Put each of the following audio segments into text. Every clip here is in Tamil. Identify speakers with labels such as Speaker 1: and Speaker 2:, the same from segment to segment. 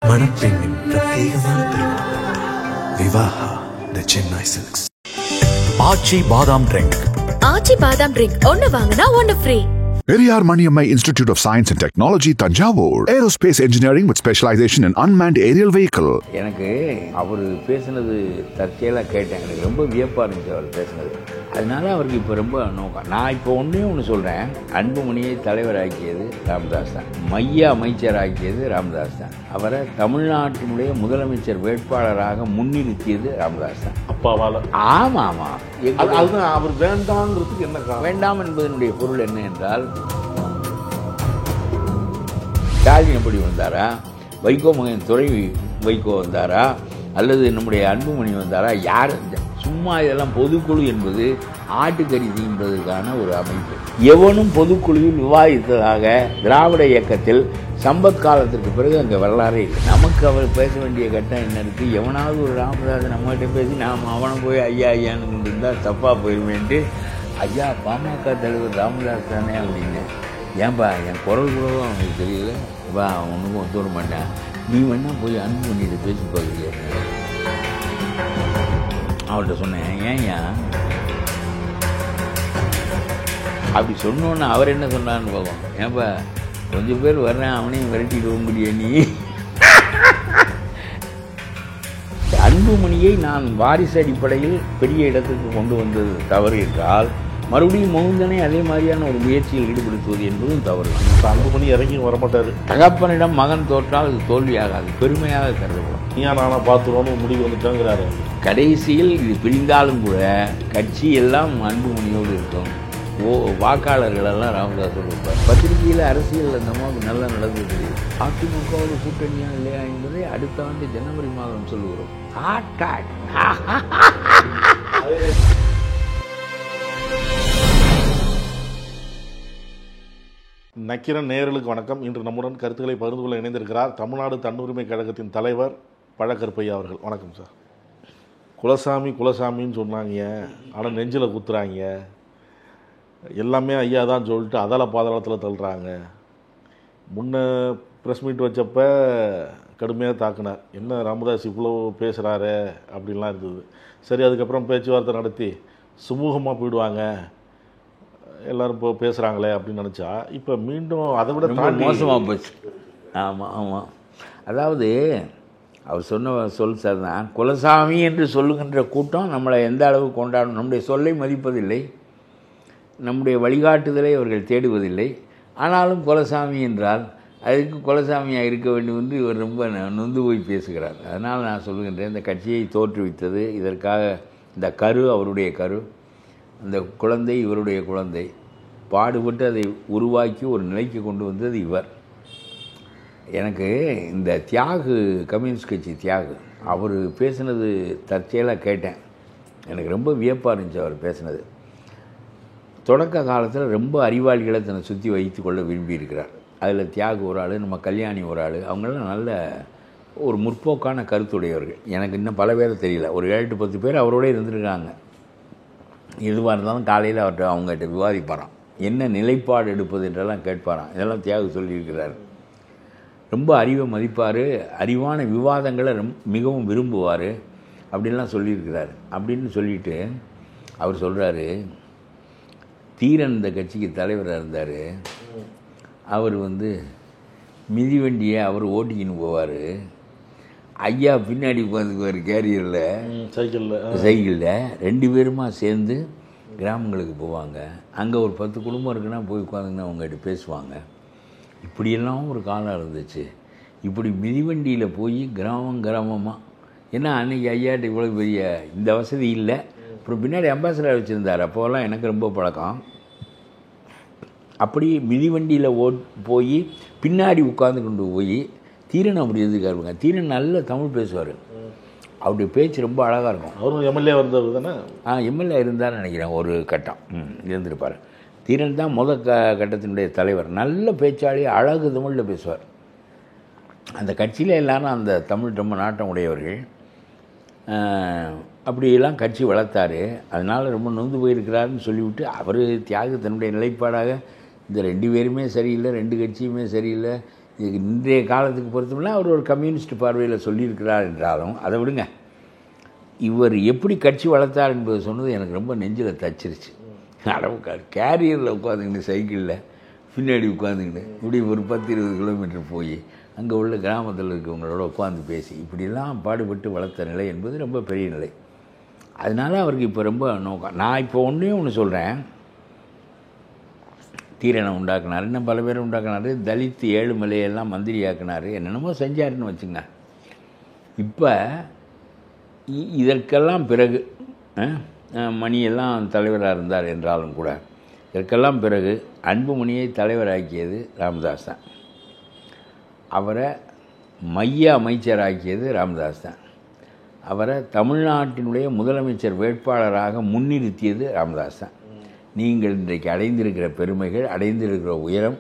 Speaker 1: மணப்பெண்ணின் பிரத்யேகமான திருமணம் விவாஹா தி சென்னை சில்க்ஸ்.
Speaker 2: ஆச்சி பாதாம் ட்ரிங்க்.
Speaker 3: ஆச்சி பாதாம் ட்ரிங்க் ஒன்னு வாங்கினா ஒன்னு free.
Speaker 4: Periyar Maniammai Institute of Science and Technology, Tanjavur. Aerospace Engineering with specialization in unmanned aerial vehicle.
Speaker 5: எனக்கு அவர் பேசுனது தற்செயலாக கேட்டேன். எனக்கு ரொம்ப வியப்பாக இருந்துச்சு அவர் பேசுனது. அதனால அவருக்கு இப்போ ரொம்ப நோக்கம். நான் இப்போ ஒன்று சொல்கிறேன். அன்புமணியை தலைவர் ஆக்கியது ராமதாஸ் தான். மைய அமைச்சர் ஆக்கியது ராமதாஸ் தான். அவரை தமிழ்நாட்டினுடைய முதலமைச்சர் வேட்பாளராக முன்னிறுத்தியது ராமதாஸ் தான்.
Speaker 6: அப்பாவால்.
Speaker 5: ஆமாம் ஆமாம்.
Speaker 6: அதுதான் அவர் வேண்டாம்ன்றதுக்கு என்ன காரணம்?
Speaker 5: வேண்டாம் என்பதனுடைய பொருள் என்ன என்றால், ஸ்டாலின் எப்படி வந்தாரா, வைகோ மகன் துறை வைகோ வந்தாரா, அல்லது நம்முடைய அன்புமணி வந்தாரா? யார்? சும்மா இதெல்லாம் பொதுக்குழு என்பது ஆட்டுக்கறி தீன்றதுக்கான ஒரு அமைப்பு. எவனும் பொதுக்குழுவில் விவாதித்ததாக திராவிட இயக்கத்தில் சம்பத் காலத்திற்கு பிறகு அங்கே வரலாறே இல்லை. நமக்கு அவர் பேச வேண்டிய கட்டம் என்ன இருக்குது? எவனாவது ஒரு ராமதாஸ் நம்மகிட்ட பேசி நாம் அவனை போய் ஐயா ஐயான்னு கொண்டு இருந்தால் தப்பாக போயிருவேன்ட்டு, ஐயா பாமக தலைவர் ராமதாஸ் தானே அப்படின்னு. ஏன்பா என் குரல் கூடவும் அவனுக்கு தெரியல, வா அவனுக்கும் ஒத்துவர மாட்டேன், நீ வேணா போய் அன்பு பண்ணிட்டு பேசி பார்க்குறியா? அவர்கிட்ட சொன்னேன், ஏன்யா அப்படி சொன்னோன்னு அவர் என்ன சொன்னான்னு பார்ப்போம். ஏன்பா கொஞ்சம் பேர் வர்றேன், அவனையும் விரட்டிட்டு வர முடிய நீ. அன்புமணியை நான் வாரிசு அடிப்படையில் பெரிய இடத்துக்கு கொண்டு வந்தது தவறு என்றால், மறுபடியும் மௌந்தனை அதே மாதிரியான ஒரு முயற்சியில் ஈடுபடுத்துவது என்பதும் தவறு.
Speaker 6: அன்புமணி இறங்கி வரமாட்டார்.
Speaker 5: தகப்பனிடம் மகன் தோற்றால் அது தோல்வியாகாது, பெருமையாக கருதப்படும்.
Speaker 6: நீயா நானா பார்த்துருவோன்னு முடிவு வந்துட்டாங்கிறாரு.
Speaker 5: கடைசியில் இது பிரிந்தாலும் கூட கட்சி எல்லாம் அன்புமணியோடு இருக்கும். வாக்காளர்களெல்லாம் ராமதாஸோடு இருப்பார். பத்திரிகையில் அரசியல் அந்த மாதிரி நல்லா நடந்து தெரியுது. அதிமுகவோட கூட்டணியா இல்லையா என்பதை அடுத்த ஆண்டு ஜனவரி மாதம் சொல்லுகிறோம்.
Speaker 6: நக்கிரன் நேயர்களுக்கு வணக்கம். இன்று நம்முடன் கருத்துக்களை பகிர்ந்து கொள்ள இணைந்திருக்கிறார் தமிழ்நாடு தன்னுரிமை கழகத்தின் தலைவர் பழக்கருப்பையா அவர்கள். வணக்கம் சார். குலசாமின்னு சொன்னாங்க, ஆனால் நெஞ்சில் குத்துறாங்க. எல்லாமே ஐயா தான் சொல்லிட்டு அதல பாதாளத்தில் தள்ளுறாங்க. முன்ன ப்ரெஸ் மீட் வச்சப்போ கடுமையாக தாக்குனார். என்ன ராமதாஸ் இவ்வளோ பேசுகிறாரு அப்படின்லாம் இருந்தது. சரி, அதுக்கப்புறம் பேச்சுவார்த்தை நடத்தி சுமூகமாக போயிடுவாங்க, எல்லோரும் இப்போ பேசுகிறாங்களே அப்படின்னு நினச்சா, இப்போ மீண்டும் அதை விட
Speaker 5: மோசமாக போச்சு. ஆமாம். அதாவது அவர் சொல் சார் தான், குலசாமி என்று சொல்லுகின்ற கூட்டம் நம்மளை எந்த அளவு கொண்டாடும். நம்முடைய சொல்லை மதிப்பதில்லை, நம்முடைய வழிகாட்டுதலை அவர்கள் தேடுவதில்லை. ஆனாலும் குலசாமி என்றால் அதுக்கு குலசாமியாக இருக்க வேண்டும் என்று இவர் ரொம்ப நொந்து போய் பேசுகிறார். அதனால் நான் சொல்லுகின்றேன், இந்த கட்சியை தோற்றுவித்தது இதற்காக. இந்த கரு அவருடைய கரு, அந்த குழந்தை இவருடைய குழந்தை, பாடுபட்டு அதை உருவாக்கி ஒரு நிலைக்கு கொண்டு வந்தது இவர். எனக்கு இந்த தியாகு, கம்யூனிஸ்ட் கட்சி தியாகு, அவர் பேசுனது தற்செயலாக கேட்டேன். எனக்கு ரொம்ப வியப்பாக இருந்துச்சு அவர் பேசுனது. தொடக்க காலத்தில் ரொம்ப அறிவாளிகளை தன்னை சுற்றி வைத்து கொள்ள விரும்பியிருக்கிறார். அதில் தியாகு ஒரு ஆள், நம்ம கல்யாணி ஒரு ஆள், அவங்களாம் நல்ல ஒரு முற்போக்கான கருத்துடையவர்கள். எனக்கு இன்னும் பல பேர் தெரியல, ஒரு 7-10 பேர் அவரோட இருந்திருக்காங்க. எதுவாக இருந்தாலும் காலையில் அவர்கிட்ட அவங்ககிட்ட விவாதிப்பாராம், என்ன நிலைப்பாடு எடுப்பது என்றெல்லாம் கேட்பாராம். இதெல்லாம் தியாகு சொல்லியிருக்கிறார். ரொம்ப அறிவை மதிப்பார், அறிவான விவாதங்களை மிகவும் விரும்புவார் அப்படின்லாம் சொல்லியிருக்கிறார். அப்படின்னு சொல்லிட்டு அவர் சொல்கிறாரு, தீரன் இந்த கட்சிக்கு தலைவராக இருந்தார். அவர் மிதிவண்டியை அவர் ஓட்டிக்கின்னு போவார், ஐயா பின்னாடி உட்காந்துக்குவார் கேரியரில், சைக்கிளில் 2 பேருமா சேர்ந்து கிராமங்களுக்கு போவாங்க. அங்கே ஒரு 10 குடும்பம் இருக்குன்னா போய் உட்காந்துங்கன்னா அவங்ககிட்ட பேசுவாங்க. இப்படியெல்லாம் ஒரு காலம் இருந்துச்சு. இப்படி மிதிவண்டியில் போய் கிராமமாக, ஏன்னா அன்றைக்கி ஐயாட்ட இவ்வளோ பெரிய இந்த வசதி இல்லை. அப்புறம் பின்னாடி அம்பாசிடர் வச்சுருந்தார், அப்போல்லாம் எனக்கு ரொம்ப பழக்கம். அப்படி மிதிவண்டியில் போய் பின்னாடி உட்காந்து கொண்டு போய் தீரன் அப்படி இருந்துக்காருங்க. தீரன் நல்ல தமிழ் பேசுவார், அவருடைய பேச்சு ரொம்ப அழகாக இருக்கும்.
Speaker 6: அவரும் எம்எல்ஏ இருந்தவர் தானே?
Speaker 5: எம்எல்ஏ இருந்தான்னு நினைக்கிறேன், ஒரு கட்டம் இருந்திருப்பார். தீரன் தான் கட்டத்தினுடைய தலைவர். நல்ல பேச்சாளி, அழகு தமிழில் பேசுவார். அந்த கட்சியில் எல்லாரும் அந்த தமிழ் ரொம்ப நாட்டம் உடையவர்கள். அப்படியெல்லாம் கட்சி வளர்த்தார். அதனால் ரொம்ப நொந்து போயிருக்கிறாருன்னு சொல்லிவிட்டு அவர் தியாகு தன்னுடைய நிலைப்பாடாக இந்த 2 பேருமே சரியில்லை, 2 கட்சியுமே சரியில்லை, இன்றைய காலத்துக்கு பொறுத்தவரை அவர் ஒரு கம்யூனிஸ்ட் பார்வையில் சொல்லியிருக்கிறார் என்றாலும் அதை விடுங்க. இவர் எப்படி கட்சி வளர்த்தார் என்பது சொன்னது எனக்கு ரொம்ப நெஞ்சில் தச்சிருச்சு. அளவுக்கார் கேரியரில் உட்காந்துக்கிட்டு சைக்கிளில் பின்னாடி உட்காந்துக்கிட்டு இப்படி ஒரு 10-20 கிலோமீட்டர் போய் அங்கே உள்ள கிராமத்தில் இருக்கவங்களோட உட்காந்து பேசி இப்படிலாம் பாடுபட்டு வளர்த்த நிலை என்பது ரொம்ப பெரிய நிலை. அதனால் அவருக்கு இப்போ ரொம்ப நோக்கம். நான் இப்போ ஒன்று சொல்கிறேன். தீரனை உண்டாக்குனார், இன்னும் பல பேரை உண்டாக்குனார், தலித் ஏழுமலையெல்லாம் மந்திரி ஆக்கினார், என்னென்னமோ செஞ்சாருன்னு வச்சுங்க. இப்போ இதற்கெல்லாம் பிறகு மணியெல்லாம் தலைவராக இருந்தார் என்றாலும் கூட இதற்கெல்லாம் பிறகு அன்புமணியை தலைவராக்கியது ராமதாஸ் தான். அவரை மைய அமைச்சராக்கியது ராமதாஸ் தான். அவரை தமிழ்நாட்டினுடைய முதலமைச்சர் வேட்பாளராக முன்னிறுத்தியது ராமதாஸ் தான். நீங்கள் இன்றைக்கு அடைந்திருக்கிற பெருமைகள், அடைந்திருக்கிற உயரம்,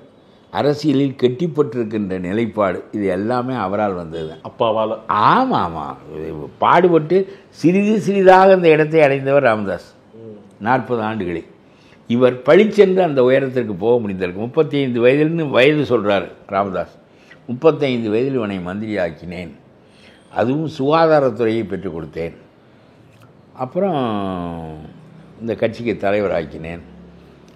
Speaker 5: அரசியலில் கெட்டிப்பட்டிருக்கின்ற நிலைப்பாடு, இது எல்லாமே அவரால் வந்தது.
Speaker 6: அப்பாவால்.
Speaker 5: ஆமாம், பாடுபட்டு சிறிது சிறிதாக அந்த இடத்தை அடைந்தவர் ராமதாஸ். 40 ஆண்டுகளில் இவர் பழிச்சென்று அந்த உயரத்திற்கு போக முடிந்திருக்கு. 35 வயதில்னு வயது சொல்கிறார் ராமதாஸ். 35 வயதில் இவனை மந்திரி ஆக்கினேன், அதுவும் சுகாதாரத்துறையை பெற்றுக் கொடுத்தேன், அப்புறம் இந்த கட்சிக்கு தலைவராக்கினேன்,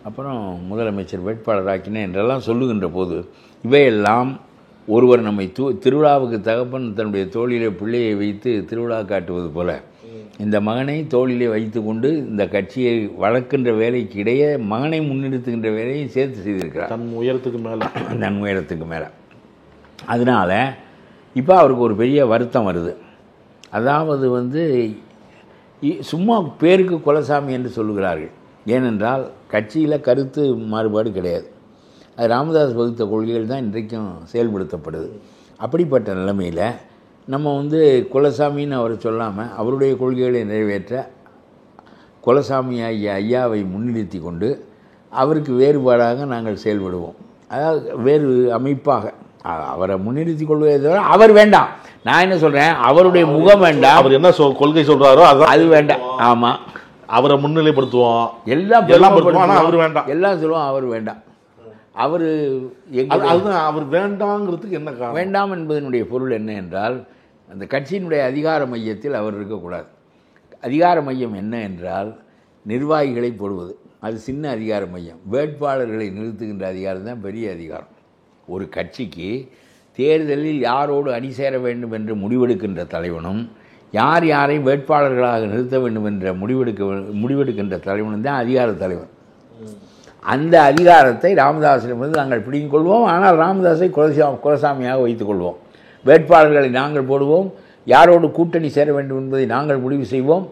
Speaker 5: அப்புறம் முதலமைச்சர் வேட்பாளராக்கினேன் என்றெல்லாம் சொல்லுகின்ற போது இவையெல்லாம் ஒருவர் நம்மை திருவிழாவுக்கு தகப்பன் தன்னுடைய தோளிலே பிள்ளையை வைத்து திருவிழா காட்டுவது போல இந்த மகனை தோளிலே வைத்து கொண்டு இந்த கட்சியை வளர்க்கின்ற வேலைக்கு இடையே மகனை முன்னிறுத்துகின்ற வேலையை சேர்த்து செய்திருக்கிறார்.
Speaker 6: தன் உயரத்துக்கு மேலே.
Speaker 5: அதனால் இப்போ அவருக்கு ஒரு பெரிய வருத்தம் வருது. அதாவது சும்மா பேருக்கு குலசாமி என்று சொல்லுகிறார்கள். ஏனென்றால் கட்சியில் கருத்து மாறுபாடு கிடையாது. அது ராமதாஸ் வகுத்த கொள்கைகள் தான் இன்றைக்கும் செயல்படுத்தப்படுது. அப்படிப்பட்ட நிலைமையில் நம்ம குலசாமின்னு அவர் சொல்லாமல் அவருடைய கொள்கைகளை நிறைவேற்ற குலசாமி ஆகிய ஐயாவை முன்னிறுத்தி கொண்டு அவருக்கு வேறுபாடாக நாங்கள் செயல்படுவோம். அதாவது வேறு அமைப்பாக அவரை முன்னிறுத்தி கொள்வதை தவிர அவர் வேண்டாம். நான் என்ன சொல்கிறேன், அவருடைய முகம் வேண்டாம்.
Speaker 6: அவர் என்ன கொள்கை சொல்கிறாரோ அது வேண்டாம்.
Speaker 5: ஆமாம்,
Speaker 6: அவரை முன்னிலைப்படுத்துவோம்,
Speaker 5: எல்லாம்
Speaker 6: ஆனால் அவர் வேண்டாம்.
Speaker 5: எல்லாம் சொல்லுவோம், அவர் வேண்டாம். அவர்
Speaker 6: அதுதான் அவர் வேண்டாங்கிறதுக்கு என்ன காரணம்?
Speaker 5: வேண்டாம் என்பதனுடைய பொருள் என்ன என்றால், அந்த கட்சியினுடைய அதிகார மையத்தில் அவர் இருக்கக்கூடாது. அதிகார மையம் என்ன என்றால் நிர்வாகிகளை போடுவது, அது சின்ன அதிகார மையம். வேட்பாளர்களை நிறுத்துகின்ற அதிகாரம் தான் பெரிய அதிகாரம். ஒரு கட்சிக்கு தேர்தலில் யாரோடு அணி சேர வேண்டும் என்று முடிவெடுக்கின்ற தலைவனும் யார் யாரை வேட்பாளர்களாக நிறுத்த வேண்டும் என்ற முடிவெடுக்கின்ற தலைவனும் தான் அதிகார தலைவன். அந்த அதிகாரத்தை ராமதாஸிடமிருந்து நாங்கள் பிடிங்கிக் கொள்வோம். ஆனால் ராமதாஸை குலசாமியாக வைத்துக் கொள்வோம். வேட்பாளர்களை நாங்கள் போடுவோம், யாரோடு கூட்டணி சேர வேண்டும் என்பதை நாங்கள் முடிவு செய்வோம்.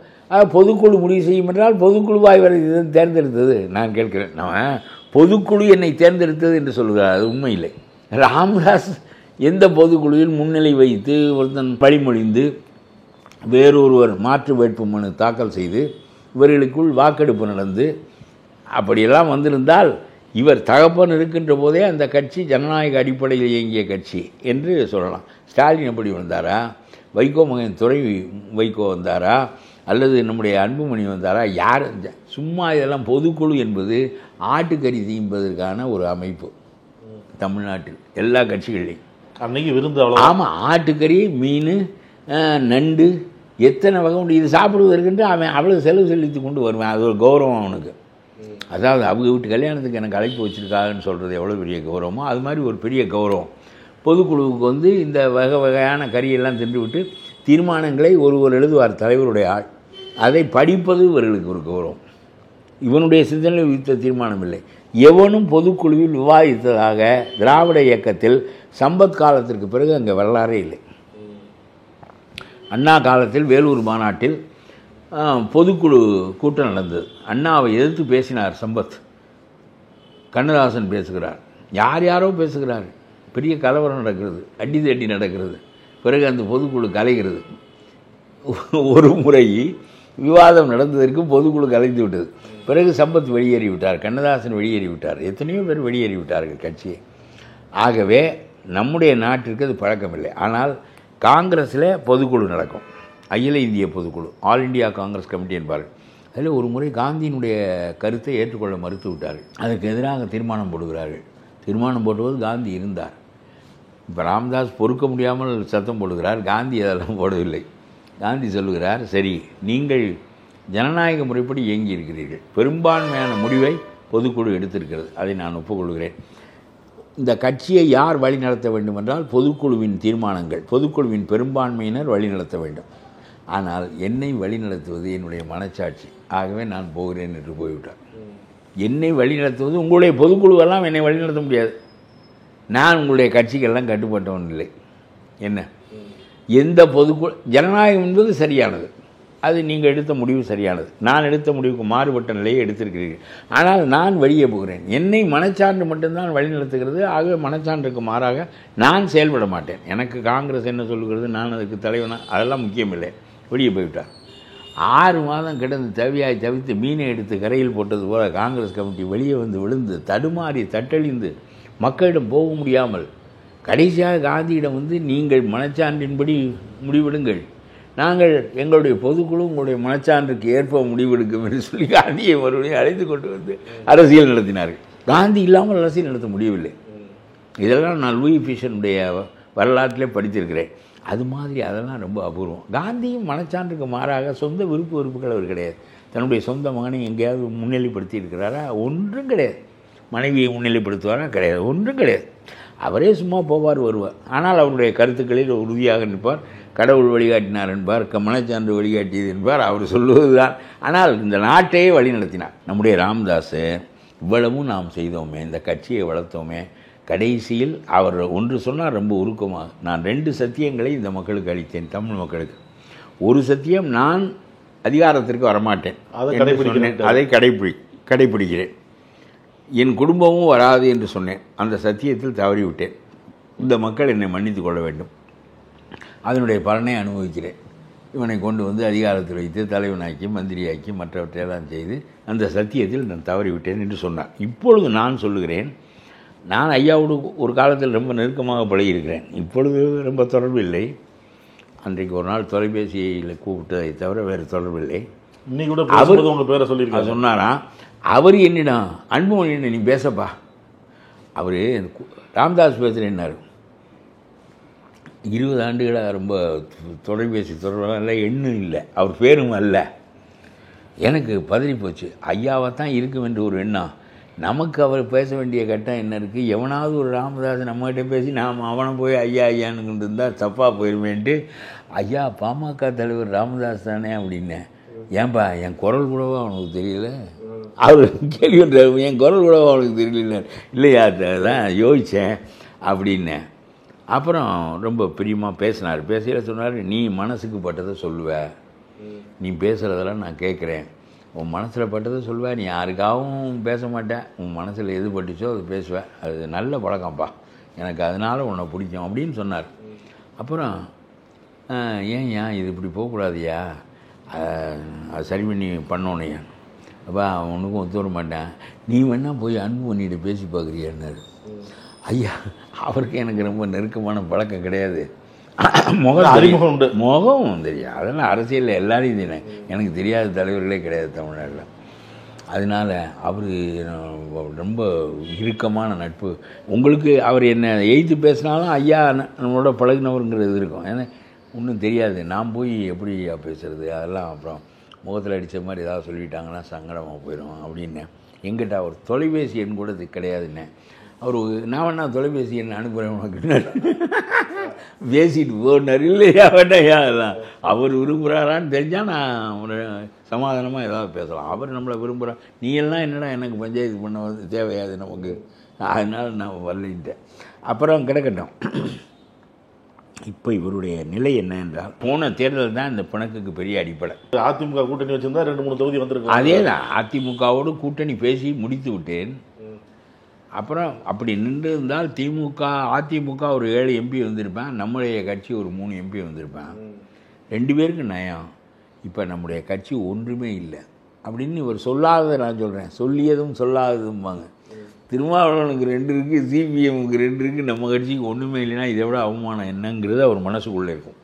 Speaker 5: பொதுக்குழு முடிவு செய்யும் என்றால் பொதுக்குழுவாய் வரை தேர்ந்தெடுத்தது நான் கேட்கிறேன். நான் பொதுக்குழு என்னை தேர்ந்தெடுத்தது என்று சொல்கிறார், அது உண்மை இல்லை. ராமதாஸ் எந்த பொதுக்குழுவில் முன்னிலை வைத்து ஒருத்தன் வழிமொழிந்து வேறொருவர் மாற்று வேட்புமனு தாக்கல் செய்து இவர்களுக்குள் வாக்கெடுப்பு நடந்து அப்படியெல்லாம் வந்திருந்தால் இவர் தகப்பன் இருக்கின்ற போதே அந்த கட்சி ஜனநாயக அடிப்படையில் இயங்கிய கட்சி என்று சொல்லலாம். ஸ்டாலின் எப்படி வந்தாரா, வைகோ மகன் துறை வைகோ வந்தாரா, அல்லது நம்முடைய அன்புமணி வந்தாரா? யார்? சும்மா இதெல்லாம் பொதுக்குழு என்பது ஆட்டுக்கறி தீம்பதற்கான ஒரு அமைப்பு. தமிழ்நாட்டில் எல்லா கட்சிகள்லையும்
Speaker 6: அன்னைக்கு விருந்து.
Speaker 5: ஆமாம், ஆட்டுக்கறி, மீன், நண்டு, எத்தனை வகை உண்டு. இது சாப்பிடுவதற்கென்று அவன் அவ்வளோ செலவு செலுத்தி கொண்டு வருவான். அது ஒரு கௌரவம் அவனுக்கு. அதாவது அவங்க வீட்டு கல்யாணத்துக்கு எனக்கு அழைப்பு வச்சுருக்காங்கன்னு சொல்கிறது எவ்வளோ பெரிய கௌரவமோ அது மாதிரி ஒரு பெரிய கௌரவம். பொதுக்குழுவுக்கு இந்த வகை வகையான கறியெல்லாம் தின்றுவிட்டு தீர்மானங்களை ஒருவர் எழுதுவார், தலைவருடைய ஆள். அதை படிப்பது இவர்களுக்கு ஒரு கௌரவம். இவனுடைய சிந்தனையில் விதித்த தீர்மானம் இல்லை. எவனும் பொதுக்குழுவில் விவாதித்ததாக திராவிட இயக்கத்தில் சம்பத் காலத்திற்கு பிறகு அங்கே வரலாறே இல்லை. அண்ணா காலத்தில் வேலூர் மாநாட்டில் பொதுக்குழு கூட்டம் நடந்தது. அண்ணாவை எதிர்த்து பேசினார் சம்பத். கண்ணதாசன் பேசுகிறார், யார் யாரோ பேசுகிறார், பெரிய கலவரம் நடக்கிறது, அடி தட்டி நடக்கிறது. பிறகு அந்த பொதுக்குழு கலைகிறது. ஒரு முறை விவாதம் நடந்ததற்கு பொதுக்குழு கலைந்து விட்டது. பிறகு சம்பத் வெளியேறிவிட்டார், கண்ணதாசன் வெளியேறிவிட்டார், எத்தனையோ பேர் வெளியேறிவிட்டார்கள் கட்சியை. ஆகவே நம்முடைய நாட்டிற்கு அது பழக்கமில்லை. ஆனால் காங்கிரஸில் பொதுக்குழு நடக்கும், அகில இந்திய பொதுக்குழு, ஆல் இண்டியா காங்கிரஸ் கமிட்டி என்பார்கள். அதில் ஒரு முறை காந்தியினுடைய கருத்தை ஏற்றுக்கொள்ள மறுத்து விட்டார்கள். அதற்கு எதிராக தீர்மானம் போடுகிறார்கள். தீர்மானம் போட்டுவது காந்தி இருந்தார். இப்போ ராமதாஸ் பொறுக்க முடியாமல் சத்தம் போடுகிறார், காந்தி அதெல்லாம் போடவில்லை. காந்தி சொல்லுகிறார், சரி நீங்கள் ஜனநாயக முறைப்படி இயங்கி இருக்கிறீர்கள், பெரும்பான்மையான முடிவை பொதுக்குழு எடுத்திருக்கிறது, அதை நான் ஒப்புக்கொள்கிறேன். இந்த கட்சியை யார் வழிநடத்த வேண்டும் என்றால் பொதுக்குழுவின் தீர்மானங்கள், பொதுக்குழுவின் பெரும்பான்மையினர் வழிநடத்த வேண்டும். ஆனால் என்னை வழிநடத்துவது என்னுடைய மனச்சாட்சி, ஆகவே நான் போகிறேன் என்று போய்விட்டார். என்னை வழிநடத்துவது உங்களுடைய பொதுக்குழுவெல்லாம் என்னை வழிநடத்த முடியாது. நான் உங்களுடைய கட்சிக்கெல்லாம் கட்டுப்பட்டவன் இல்லை. என்ன எந்த பொதுக்குழு ஜனநாயகம் என்பது சரியானது, அது நீங்கள் எடுத்த முடிவு சரியானது, நான் எடுத்த முடிவுக்கு மாறுபட்ட நிலையை எடுத்திருக்கிறீர்கள். ஆனால் நான் வெளியே போகிறேன், என்னை மனச்சான்று மட்டும்தான் வழிநடத்துகிறது. ஆகவே மனச்சான்றுக்கு மாறாக நான் செயல்பட மாட்டேன். எனக்கு காங்கிரஸ் என்ன சொல்லுகிறது, நான் அதுக்கு தலைவனா, அதெல்லாம் முக்கியமில்லை. வெளியே போய்விட்டார். 6 மாதம் கிடந்து தவியாய் தவித்து மீனை எடுத்து கரையில் போட்டது போல காங்கிரஸ் கமிட்டி வெளியே வந்து விழுந்து தடுமாறி தட்டழிந்து மக்களிடம் போக முடியாமல் கடைசியாக காந்தியிடம் வந்து நீங்கள் மனச்சான்றின்படி முடிவெடுங்கள், நாங்கள் எங்களுடைய பொதுக்குழு உங்களுடைய மனச்சான்றுக்கு ஏற்ப முடிவெடுக்கும் என்று சொல்லி காந்தியை மறுபடியும் அழைத்து கொண்டு வந்து அரசியல் நடத்தினார்கள். காந்தி இல்லாமல் அரசியல் நடத்த முடியவில்லை. இதெல்லாம் நான் லூயி ஃபிஷனுடைய வரலாற்றிலே படித்திருக்கிறேன். அது மாதிரி அதெல்லாம் ரொம்ப அபூர்வம். காந்தியும் மனச்சான்றுக்கு மாறாக சொந்த விருப்பு வெறுப்புகள் அவர் கிடையாது. தன்னுடைய சொந்த மகனை எங்கேயாவது முன்னிலைப்படுத்தி இருக்கிறாரா? ஒன்றும் கிடையாது. மனைவியை முன்னிலைப்படுத்துவாரா? கிடையாது. ஒன்றும் கிடையாது. அவரே சும்மா போவார் வருவார். ஆனால் அவருடைய கருத்துக்களில் உறுதியாக நிற்பார். கடவுள் வழிகாட்டினார் என்பார், மனச்சான்று வழிகாட்டியது என்பார், அவர் சொல்லுவது தான். ஆனால் இந்த நாட்டையே வழி நடத்தினார் நம்முடைய ராமதாஸ். இவ்வளவும் நாம் செய்தோமே, இந்த கட்சியை வளர்த்தோமே, கடைசியில் அவர் ஒன்று சொன்னார் ரொம்ப உருக்கமாக, நான் 2 சத்தியங்களை இந்த மக்களுக்கு அளித்தேன், தமிழ் மக்களுக்கு. ஒரு சத்தியம், நான் அதிகாரத்திற்கு வரமாட்டேன், அதை கடைப்பிடிக்கிறேன். என் குடும்பமும் வராது என்று சொன்னேன். அந்த சத்தியத்தில் தவறிவிட்டேன். இந்த மக்கள் என்னை மன்னித்து கொள்ள வேண்டும். அதனுடைய பலனை அனுபவிக்கிறேன். இவனை கொண்டு வந்து அதிகாரத்தில் வைத்து தலைவனாக்கி மந்திரியாக்கி மற்றவற்றையெல்லாம் செய்து அந்த சத்தியத்தில் நான் தவறிவிட்டேன் என்று சொன்னார். இப்பொழுது நான் சொல்லுகிறேன், நான் ஐயாவோடு ஒரு காலத்தில் ரொம்ப நெருக்கமாக பழகியிருக்கிறேன். இப்பொழுது ரொம்ப தொடர்பு இல்லை. அன்றைக்கு ஒரு நாள் தொலைபேசியில் கூப்பிட்டதை தவிர வேறு தொடர்பு இல்லை.
Speaker 6: அவர் உங்கள் பேரை சொல்லி
Speaker 5: சொன்னாராம். அவர் என்னிடம், அன்புமணி நீ பேசப்பா, அவர் ராமதாஸ் பேசுகிறேன்னாரு. 20 ஆண்டுகளாக ரொம்ப தொலைபேசி தொடர்பு இல்லை, எண்ணும் இல்லை, அவர் பேரும் அல்ல. எனக்கு பதறி போச்சு. ஐயாவை தான் இருக்கும் என்று ஒரு எண்ணம். நமக்கு அவர் பேச வேண்டிய கட்டம் என்ன இருக்குது? எவனாவது ஒரு ராமதாஸ் நம்மகிட்ட பேசி நாம் அவனை போய் ஐயா ஐயான்னு கொண்டு இருந்தால் தப்பாக போயிருமேன்ட்டு, ஐயா பாமக தலைவர் ராமதாஸ் தானே அப்படின்னேன். ஏன்பா என் குரல் கூடவா அவனுக்கு தெரியல? அவர் கேள்வி என் குரல் கூடவா அவனுக்கு தெரியல? இல்லையா, தான் யோசித்தேன் அப்படின்னேன். அப்புறம் ரொம்ப பிரியமாக பேசினார். பேசையில் சொன்னார், நீ மனசுக்கு பட்டதை சொல்லுவ, நீ பேசுகிறதெல்லாம் நான் கேட்குறேன், உன் மனசில் பட்டதை சொல்லுவேன், நீ யாருக்காகவும் பேச மாட்டேன், உன் மனசில் எது பட்டுச்சோ அது பேசுவேன், அது நல்ல பழக்கம்ப்பா, எனக்கு அதனால் உன்னை பிடிக்கும் அப்படின்னு சொன்னார். அப்புறம் ஏன் இது இப்படி போகக்கூடாதுயா, அது சரி பண்ணி பண்ணோனையா, அப்பா ஒன்றுக்கும் ஒத்து வர மாட்டேன், நீ வேணா போய் அன்பு பண்ணிட்டு பேசி பார்க்குறியான்னாரு. ஐயா அவருக்கு எனக்கு ரொம்ப நெருக்கமான பழக்கம் கிடையாது. அறிமுகம் உண்டு, முகம் தெரியும், அதெல்லாம் அரசியலில் எல்லாரையும் தெரியும், எனக்கு தெரியாத தலைவர்களே கிடையாது தமிழ்நாட்டில். அதனால் அவர் ரொம்ப இறுக்கமான நட்பு. உங்களுக்கு அவர் என்ன எய்த்து பேசினாலும் ஐயா நம்மளோட பழகினவருங்கிறது இருக்கும். ஏன்னா ஒன்றும் தெரியாது, நான் போய் எப்படி பேசுகிறது, அதெல்லாம் அப்புறம் முகத்தில் அடித்த மாதிரி ஏதாவது சொல்லிட்டாங்கன்னா சங்கடமாக போயிடும் அப்படின்னு. எங்கிட்ட அவர் தொலைபேசி எண் கூட கிடையாதுன்னு. அவர் நான் வேணா தொலைபேசி எண் அனுப்புகிறேன் உனக்கு பேசிட்டு போனார். இல்லையா வேண்டாயா, அதான் அவர் விரும்புகிறாரான்னு தெரிஞ்சால் நான் ஒரு சமாதானமாக ஏதாவது பேசலாம். அவர் நம்மளை விரும்புகிறார், நீ எல்லாம் என்னடா எனக்கு பஞ்சாயத்து பண்ண வந்து தேவையாது நமக்கு, அதனால் நான் வரலின்ட்டேன். அப்புறம் கிடக்கட்டும். இப்போ இவருடைய நிலை என்ன என்றால், போன தேர்தல் தான் இந்த பிணக்குக்கு பெரிய அடிப்படை.
Speaker 6: அதிமுக கூட்டணி வச்சிருந்தா 2-3 தொகுதி வந்திருக்கு.
Speaker 5: அதே தான், அதிமுகவோடு கூட்டணி பேசி முடித்து விட்டேன். அப்புறம் அப்படி நின்று இருந்தால் அதிமுக ஒரு 7 எம்பி வந்திருப்பேன், நம்முடைய கட்சி ஒரு 3 எம்பி வந்திருப்பேன். 2 பேருக்கு நயம். இப்போ நம்முடைய கட்சி ஒன்றுமே இல்லை அப்படின்னு இவர் சொல்லாததை நான் சொல்கிறேன், சொல்லியதும் சொல்லாததும் வாங்க. திருமாவளவனுக்கு 2 இருக்குது, சிபிஎம்முக்கு 2 இருக்குது, நம்ம கட்சிக்கு ஒன்றுமே இல்லைன்னா இதை விட அவமானம் என்னங்கிறது அவர் மனசுக்குள்ளே இருக்கும்.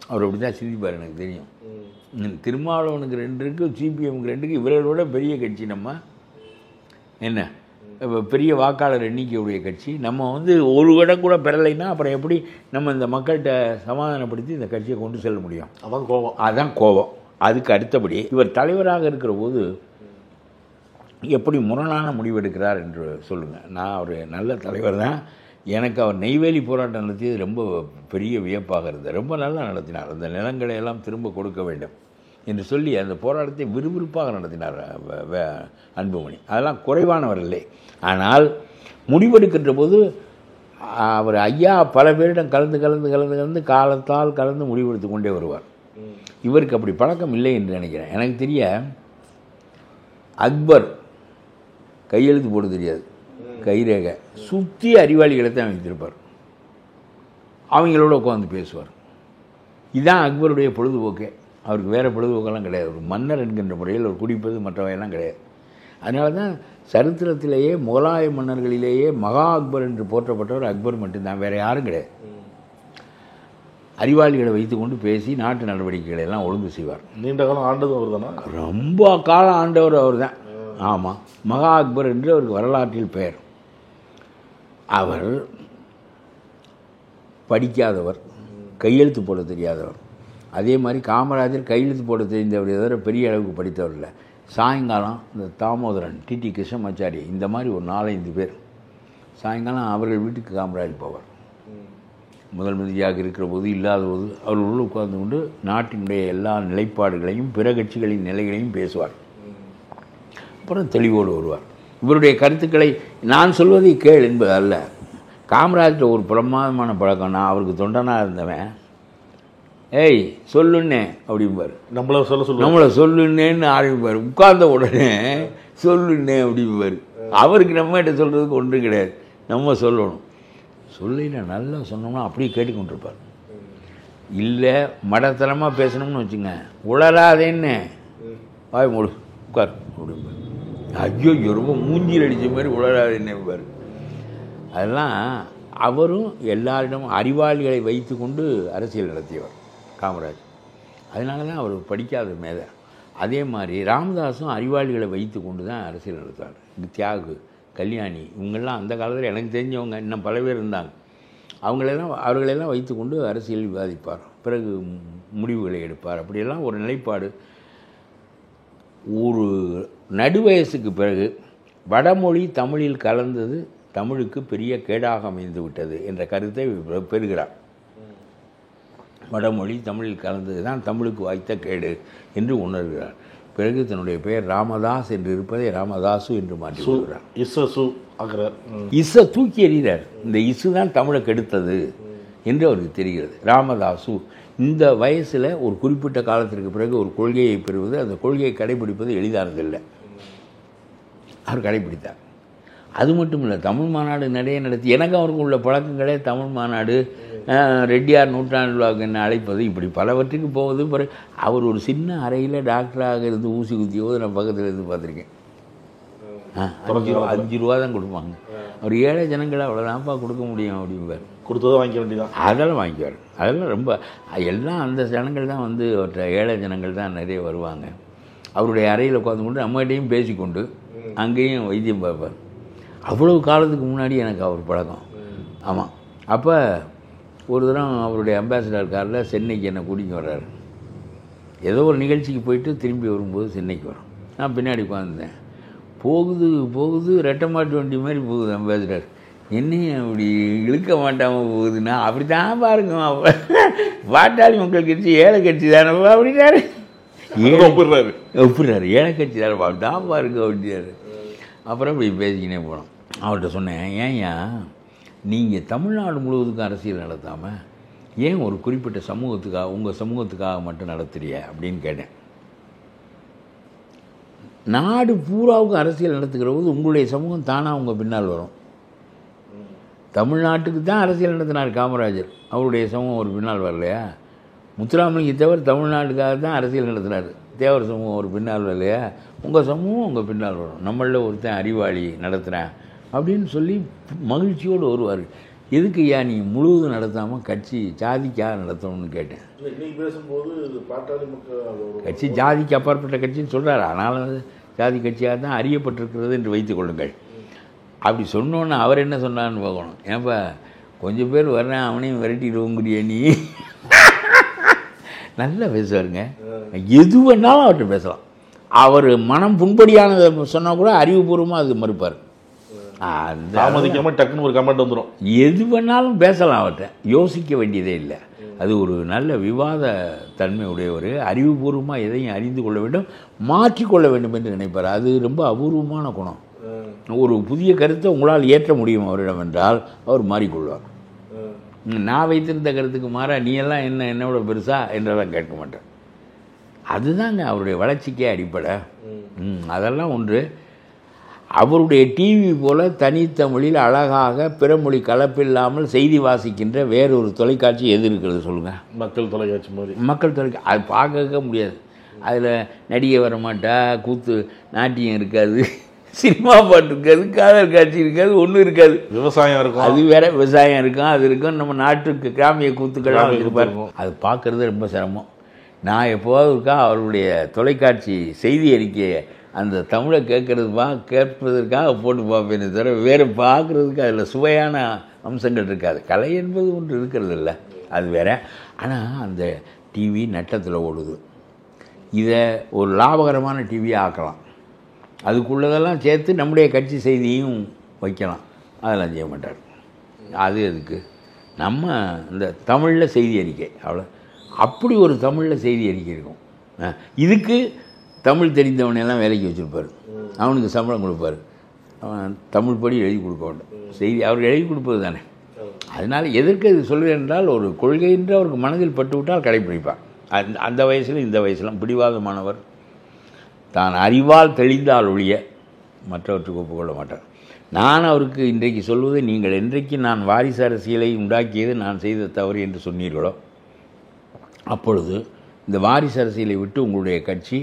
Speaker 5: அவர் அப்படி தான் சிந்திப்பார், எனக்கு தெரியும். திருமாவளவனுக்கு 2 இருக்குது, சிபிஎம்முக்கு 2 இருக்குது, இவரோட பெரிய கட்சி நம்ம என்ன பெரிய வாக்காளர் எண்ணிக்கையுடைய கட்சி. நம்ம வந்து ஒரு இடம் கூட பெறலைன்னா அப்புறம் எப்படி நம்ம இந்த மக்கள்கிட்ட சமாதானப்படுத்தி இந்த கட்சியை கொண்டு செல்ல முடியும்? அதான் கோபம். அதுக்கு அடுத்தபடி இவர் தலைவராக இருக்கிற போது எப்படி முரணான முடிவெடுக்கிறார் என்று சொல்லுங்கள். நான் ஒரு நல்ல தலைவர் தான். எனக்கு அவர் நெய்வேலி போராட்டம் நடத்தியது ரொம்ப பெரிய வியப்பாக இருந்தது. ரொம்ப நல்லா நடத்தினார். அந்த நிலங்களை எல்லாம் திரும்ப கொடுக்க வேண்டும் என்று சொல்லி அந்த போராட்டத்தை விறுவிறுப்பாக நடத்தினார் அன்புமணி. அதெல்லாம் குறைவானவர் இல்லை. ஆனால் முடிவெடுக்கின்ற போது அவர் ஐயா பல பேரிடம் கலந்து காலத்தால் கலந்து முடிவெடுத்து கொண்டே வருவார். இவருக்கு அப்படி பழக்கம் இல்லை என்று நினைக்கிறேன். எனக்கு தெரிய அக்பர் கையெழுத்து போட தெரியாது, கைரேகை சுற்றி அறிவாளிகளை தான் வைத்திருப்பார். அவங்களோட உட்காந்து பேசுவார். இதுதான் அக்பருடைய பொழுதுபோக்கே. அவருக்கு வேறு பொழுதுபோக்கெல்லாம் கிடையாது. ஒரு மன்னர் என்கின்ற முறையில் ஒரு குடிப்பது மற்றவையெல்லாம் கிடையாது. அதனால தான் சரித்திரத்திலேயே முகலாய மன்னர்களிலேயே மகா அக்பர் என்று போற்றப்பட்டவர் அக்பர் மட்டும்தான், வேறு யாரும் கிடையாது. அறிவாளிகளை வைத்துக்கொண்டு பேசி நாட்டு நடவடிக்கைகளை எல்லாம் ஒழுங்கு செய்வார்.
Speaker 6: நீண்ட காலம் ஆண்டதும் அவர் தானே?
Speaker 5: ரொம்ப காலம் ஆண்டவர் அவர் தான். ஆமாம், மகா அக்பர் என்று அவருக்கு வரலாற்றில் பெயர். அவர் படிக்காதவர், கையெழுத்து போட தெரியாதவர். அதே மாதிரி காமராஜர் கையெழுத்து போட தெரிந்தவர், எதோ பெரிய அளவுக்கு படித்தவர் இல்லை. சாயங்காலம் இந்த தாமோதரன், டிடி கிருஷ்ணமாச்சாரி, இந்த மாதிரி ஒரு 4-5 பேர் சாயங்காலம் அவர்கள் வீட்டுக்கு காமராஜர் போவார். முதல் மந்திரியாக இருக்கிற போது இல்லாத போது அவர்கள் உட்கார்ந்து கொண்டு நாட்டினுடைய எல்லா நிலைப்பாடுகளையும் பிற கட்சிகளின் நிலைகளையும் பேசுவார். அப்புறம் தெளிவோடு வருவார். இவருடைய கருத்துக்களை நான் சொல்வதை கேள் என்பது அல்ல. காமராஜர் ஒரு பிரமாதமான பழக்கம். நான் அவருக்கு தொண்டனாக இருந்தவன். ஏய் சொல்லுன்னே அப்படிம்பார். நம்மளை சொல்லுன்னேன்னு ஆரம்பிப்பார். உட்கார்ந்த உடனே சொல்லுன்னே அப்படிம்பார். அவருக்கு நம்மகிட்ட சொல்கிறதுக்கு ஒன்றும் கிடையாது. நம்ம சொல்லணும். சொல்லினா நல்லா சொன்னோம்னா அப்படியே கேட்டுக்கொண்டிருப்பார். இல்லை மடத்தனமாக பேசணும்னு வச்சுங்க, உளராதேன்னு வாய் மூடு உட்கார் அப்படிம்பார். ஐயோ ரொம்ப மூஞ்சில் அடித்த மாதிரி உளராதேன்னுப்பார். அதெல்லாம் அவரும் எல்லாரிடமும் அறிவாளிகளை வைத்து கொண்டு அரசியல் நடத்தியவர் காமராஜ். அதனால தான் அவர் படிக்காத மேதை. அதே மாதிரி ராமதாஸும் அறிவாளிகளை வைத்து கொண்டு தான் அரசியல் நடத்துவார். தியாகு, கல்யாணி, இவங்கெல்லாம் அந்த காலத்தில் எனக்கு தெரிஞ்சவங்க, இன்னும் பல பேர் இருந்தாங்க. அவர்களெல்லாம் வைத்து கொண்டு அரசியல் விவாதிப்பார். பிறகு முடிவுகளை எடுப்பார். அப்படியெல்லாம் ஒரு நிலைப்பாடு. ஒரு நடுவயசுக்கு பிறகு வடமொழி தமிழில் கலந்தது தமிழுக்கு பெரிய கேடாக அமைந்து விட்டது என்ற கருத்தை பெறுகிறார். வடமொழி தமிழில் கலந்தது தான் தமிழுக்கு வாய்த்த கேடு என்று உணர்கிறார். பிறகு தன்னுடைய பெயர் ராமதாஸ் என்று இருப்பதை ராமதாசு என்று மாற்றி விடுகிறார். இசை தூக்கி எறிகிறார். இந்த இசு தான் தமிழை கெடுத்தது என்று அவருக்கு தெரிகிறது. ராமதாசு இந்த வயசில் ஒரு குறிப்பிட்ட காலத்திற்கு பிறகு ஒரு கொள்கையை பெறுவது, அந்த கொள்கையை கடைபிடிப்பது எளிதானதில்லை. அவர் கடைபிடித்தார். அது மட்டும் இல்லை, தமிழ் மாநாடு நிறைய நடத்தி, எனக்கு அவருக்கு உள்ள பழக்கங்களே தமிழ் மாநாடு, ரெட்டியார் நூற்றாண்டு விழாவுக்கு என்ன அழைப்பது, இப்படி பலவற்றுக்கு போவது. பிறகு அவர் ஒரு சின்ன அறையில் டாக்டராக இருந்து ஊசி குத்தியோது நான் பக்கத்தில் இருந்து பார்த்துருக்கேன். 5 ரூபா தான் கொடுப்பாங்க. அவர் ஏழை ஜனங்களை அவ்வளோதான்ப்பா கொடுக்க முடியும் அப்படிம்பார்.
Speaker 6: கொடுத்ததை வாங்கிக்க வேண்டியதான்.
Speaker 5: அதெல்லாம் வாங்கிக்குவார். அதெல்லாம் ரொம்ப எல்லாம் அந்த ஜனங்கள் தான் வந்து அவற்றை ஏழை ஜனங்கள் தான் நிறைய வருவாங்க. அவருடைய அறையில் உட்காந்து கொண்டு நம்மகிட்டையும் பேசிக்கொண்டு அங்கேயும் வைத்தியம் பார்ப்பார். அவ்வளவு காலத்துக்கு முன்னாடி எனக்கு அவர் பழக்கம். ஆமாம். அப்போ ஒரு தரம் அவருடைய அம்பாசிடர் காரில் சென்னைக்கு என்னை கூட்டிகிட்டு வர்றாரு. ஏதோ ஒரு நிகழ்ச்சிக்கு போயிட்டு திரும்பி வரும்போது சென்னைக்கு வரோம். நான் பின்னாடி உட்காந்துருந்தேன். போகுது ரெட்டை மாட்டு வண்டி மாதிரி போகுது அம்பாசிடர். என்னையும் அப்படி இழுக்க மாட்டாமல் போகுதுன்னா அப்படி தான் பாருங்க, பாட்டாளி மக்கள் கட்சி ஏழை கட்சி தானப்பா அப்படின்னாரு. ஒப்புறாரு, ஏழை கட்சி தானப்பா அப்படி தான் பாருங்க அப்படின்னாரு. அப்புறம் இப்படி பேசிக்கினே போனோம். அவர்கிட்ட சொன்னேன், ஏன்யா நீங்கள் தமிழ்நாடு முழுவதுக்கும் அரசியல் நடத்தாமல் ஏன் ஒரு குறிப்பிட்ட சமூகத்துக்காக, உங்கள் சமூகத்துக்காக மட்டும் நடத்துறிய அப்படின்னு கேட்டேன். நாடு பூராவுக்கும் அரசியல் நடத்துகிற போது உங்களுடைய சமூகம் தானாக உங்கள் பின்னால் வரும். தமிழ்நாட்டுக்கு தான் அரசியல் நடத்தினார் காமராஜர், அவருடைய சமூகம் ஒரு பின்னால் வரலையா? முத்துராமலிங்க தேவர் தமிழ்நாட்டுக்காக தான் அரசியல் நடத்தினார், தேவர் சமூகம் ஒரு பின்னால் வரலையா? உங்கள் சமூகம் உங்கள் பின்னால் வரும். நம்மளில் ஒருத்தன் அறிவாளி நடத்துகிறேன் அப்படின்னு சொல்லி மகிழ்ச்சியோடு வருவார். எதுக்கு ஐயா நீ முழுவதும் நடத்தாமல் கட்சி ஜாதிக்காக நடத்தணும்னு கேட்டேன். கட்சி ஜாதிக்கு அப்பாற்பட்ட கட்சின்னு சொல்கிறார். ஆனால் ஜாதி கட்சியாக தான் அறியப்பட்டிருக்கிறது என்று வைத்துக் கொள்ளுங்கள். அப்படி சொன்னோன்னு அவர் என்ன சொன்னான்னு பார்க்கணும். ஏன்பா கொஞ்சம் பேர் வர்றேன் அவனையும் விரட்டிடுவோங்கிறிய நீ. நல்லா பேசுவாருங்க, எது வேணாலும் அவர்கிட்ட பேசலாம். அவர் மனம் புண்படியானதை சொன்னால் கூட அறிவுபூர்வமாக அது மறுப்பார்.
Speaker 6: தாமதிக்காமல் டக்குன்னு ஒரு கமெண்ட் வந்துடும்.
Speaker 5: எது வேணாலும் பேசலாம், அவர்கிட்ட யோசிக்க வேண்டியதே இல்லை. அது ஒரு நல்ல விவாத தன்மை உடையவர். அறிவுபூர்வமாக எதையும் அறிந்து கொள்ள வேண்டும், மாற்றிக்கொள்ள வேண்டும் என்று நினைப்பார். அது ரொம்ப அபூர்வமான குணம். ஒரு புதிய கருத்தை உங்களால் ஏற்ற முடியும் அவரிடம் என்றால் அவர் மாறிக்கொள்வார். நான் வைத்திருந்த கருத்துக்கு மாறா நீ எல்லாம் என்னோட பெருசா என்றெல்லாம் கேட்க மாட்டேன். அதுதாங்க அவருடைய வளர்ச்சிக்கே அடிப்படை. அதெல்லாம் ஒன்று. அவருடைய டிவி போல் தனித்தமிழில் அழகாக பிறமொழி கலப்பில்லாமல் செய்தி வாசிக்கின்ற வேறொரு தொலைக்காட்சி எது இருக்கிறது சொல்லுங்கள்?
Speaker 6: மக்கள் தொலைக்காட்சி மாதிரி.
Speaker 5: மக்கள் தொலைக்காட்சி அது பார்க்க முடியாது. அதில் நடிகை வரமாட்டா, கூத்து நாட்டியம் இருக்காது, சினிமா பாட்டு இருக்காது, காதல் காட்சி இருக்காது, ஒன்றும் இருக்காது.
Speaker 6: விவசாயம் இருக்கும்,
Speaker 5: அது வேற விவசாயம் இருக்கும், அது இருக்கும். நம்ம நாட்டுக்கு கிராமிய கூத்துக்கள்லாம் வச்சுருப்பாரு. அது பார்க்குறது ரொம்ப சிரமம். நான் எப்போவாது இருக்கா அவருடைய தொலைக்காட்சி செய்தி அறிக்கையை அந்த தமிழை கேட்பதற்காக போட்டு பார்ப்பேனே தவிர வேறு பார்க்குறதுக்கு அதில் சுவையான அம்சங்கள் இருக்காது. கலை என்பது ஒன்று இருக்கிறது இல்லை, அது வேற. ஆனால் அந்த டிவி நட்டத்தில் ஓடுது. இதை ஒரு லாபகரமான டிவியாக ஆக்கலாம். அதுக்குள்ளதெல்லாம் சேர்த்து நம்முடைய கட்சி செய்தியும் வைக்கலாம். அதெல்லாம் செய்ய மாட்டார். அது எதுக்கு? நம்ம இந்த தமிழில் செய்தி அறிக்கை அவ்வளோ, அப்படி ஒரு தமிழில் செய்தி அறிக்கை இருக்கும். இதுக்கு தமிழ் தெரிந்தவனையெல்லாம் வேலைக்கு வச்சுருப்பார், அவனுக்கு சம்பளம் கொடுப்பார். அவன் தமிழ் படி எழுதி கொடுக்க வேண்டும் செய்தி, அவருக்கு எழுதி கொடுப்பது தானே. அதனால் எதற்கு இது சொல்கிறேன் என்றால், ஒரு கொள்கை என்று அவருக்கு மனதில் பட்டுவிட்டால் கடைப்பிடிப்பார். அந்த வயசில் இந்த வயசிலும் பிடிவாதமானவர். தான் அறிவால் தெளிந்தால் ஒழிய மற்றவற்றுக்கு ஒப்புக்கொள்ள மாட்டார். நான் அவருக்கு இன்றைக்கு சொல்வது, நீங்கள் என்றைக்கு நான் வாரிசு அரசியலை உண்டாக்கியது நான் செய்த தவறு என்று சொன்னீர்களோ அப்பொழுது இந்த வாரிசு அரசியலை விட்டு உங்களுடைய கட்சி